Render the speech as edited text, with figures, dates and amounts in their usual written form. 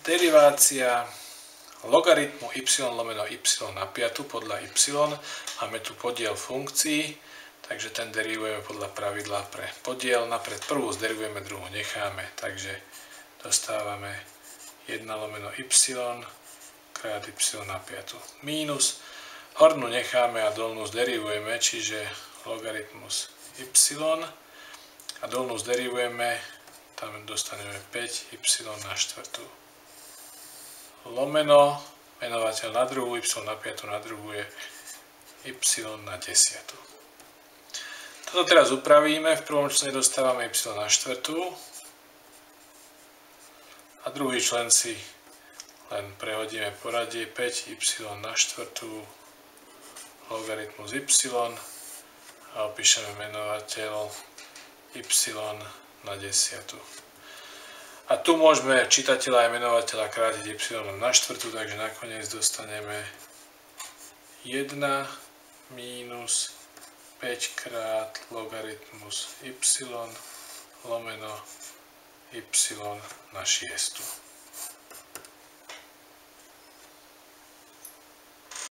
Derivácia logaritmu y lomeno y na 5 podľa y. Máme tu podiel funkcií, takže ten derivujeme podľa pravidla pre podiel. Napred prvú zderivujeme, druhú necháme, takže dostávame 1 lomeno y krát y na 5 mínus. Hornú necháme a dolnú zderivujeme, čiže logaritmus y a dolnú zderivujeme, tam dostaneme 5 y na 4 lomeno, menovateľ na druhú, y na 5 na druhú je y na 10. Toto teraz upravíme, v prvom člene dostávame y na 4 a druhý člen si len prehodíme poradie 5 y na 4 logaritmus y a opíšeme menovateľ y na 10. A tu môžeme čitateľa aj menovateľa krátiť y na 4, takže nakoniec dostaneme 1 mínus 5 krát logaritmus y lomeno y na 6.